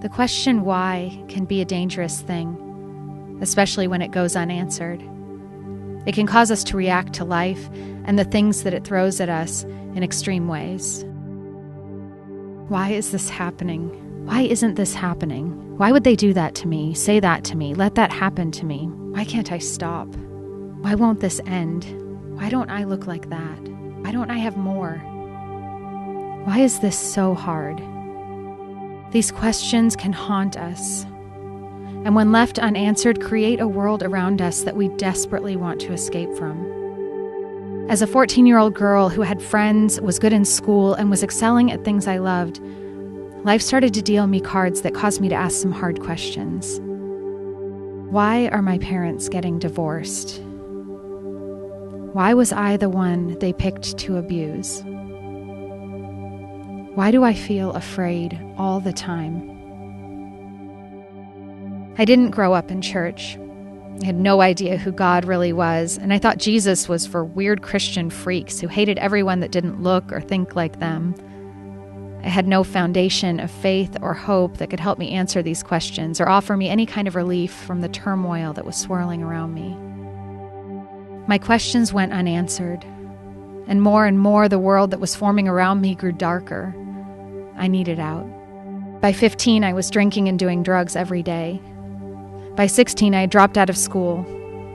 The question why can be a dangerous thing, especially when it goes unanswered. It can cause us to react to life and the things that it throws at us in extreme ways. Why is this happening? Why isn't this happening? Why would they do that to me? Say that to me? Let that happen to me? Why can't I stop? Why won't this end? Why don't I look like that? Why don't I have more? Why is this so hard? These questions can haunt us, and when left unanswered, create a world around us that we desperately want to escape from. As a 14-year-old girl who had friends, was good in school, and was excelling at things I loved, life started to deal me cards that caused me to ask some hard questions. Why are my parents getting divorced? Why was I the one they picked to abuse? Why do I feel afraid all the time? I didn't grow up in church. I had no idea who God really was, and I thought Jesus was for weird Christian freaks who hated everyone that didn't look or think like them. I had no foundation of faith or hope that could help me answer these questions or offer me any kind of relief from the turmoil that was swirling around me. My questions went unanswered, and more the world that was forming around me grew darker. I needed out. By 15, I was drinking and doing drugs every day. By 16, I had dropped out of school.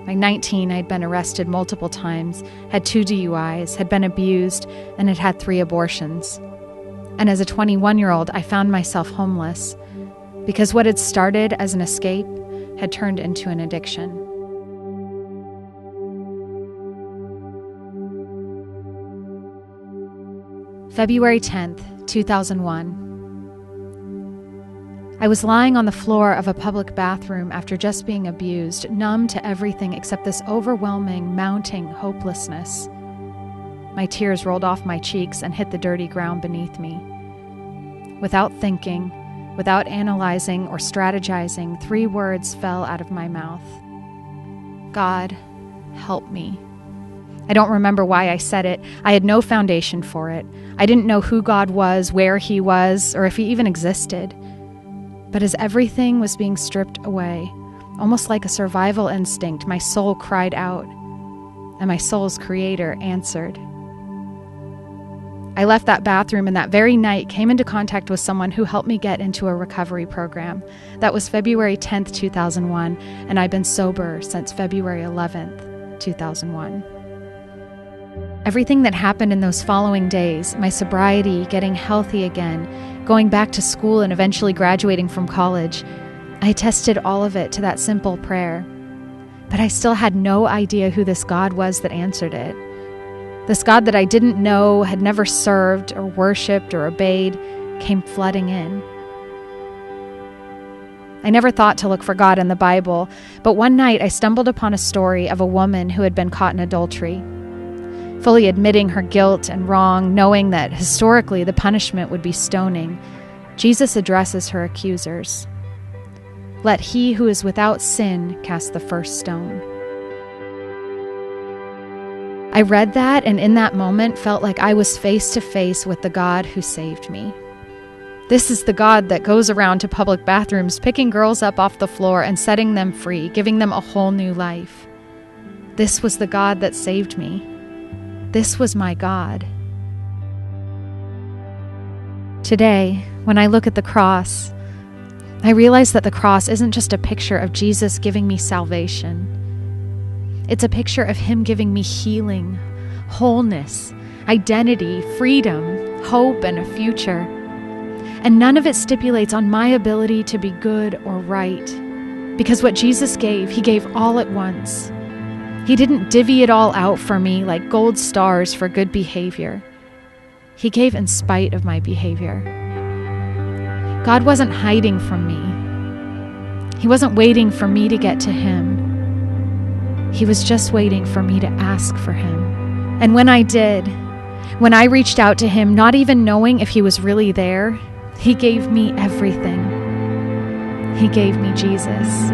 By 19, I had been arrested multiple times, had 2 DUIs, had been abused, and had had 3 abortions. And as a 21-year-old, I found myself homeless because what had started as an escape had turned into an addiction. February 10th, 2001. I was lying on the floor of a public bathroom after just being abused, numb to everything except this overwhelming, mounting hopelessness. My tears rolled off my cheeks and hit the dirty ground beneath me. Without thinking, without analyzing or strategizing, 3 words fell out of my mouth. God, help me. I don't remember why I said it. I had no foundation for it. I didn't know who God was, where He was, or if He even existed. But as everything was being stripped away, almost like a survival instinct, my soul cried out, and my soul's creator answered. I left that bathroom and that very night came into contact with someone who helped me get into a recovery program. That was February 10th, 2001, and I've been sober since February 11th, 2001. Everything that happened in those following days, my sobriety, getting healthy again, going back to school and eventually graduating from college, I attested all of it to that simple prayer. But I still had no idea who this God was that answered it. This God that I didn't know, had never served or worshipped or obeyed, came flooding in. I never thought to look for God in the Bible, but one night I stumbled upon a story of a woman who had been caught in adultery. Fully admitting her guilt and wrong, knowing that historically the punishment would be stoning, Jesus addresses her accusers. Let he who is without sin cast the first stone. I read that, and in that moment felt like I was face to face with the God who saved me. This is the God that goes around to public bathrooms, picking girls up off the floor and setting them free, giving them a whole new life. This was the God that saved me. This was my God. Today, when I look at the cross, I realize that the cross isn't just a picture of Jesus giving me salvation. It's a picture of Him giving me healing, wholeness, identity, freedom, hope, and a future. And none of it stipulates on my ability to be good or right, because what Jesus gave, He gave all at once. He didn't divvy it all out for me like gold stars for good behavior. He gave in spite of my behavior. God wasn't hiding from me. He wasn't waiting for me to get to Him. He was just waiting for me to ask for Him. And when I did, when I reached out to Him, not even knowing if He was really there, He gave me everything. He gave me Jesus.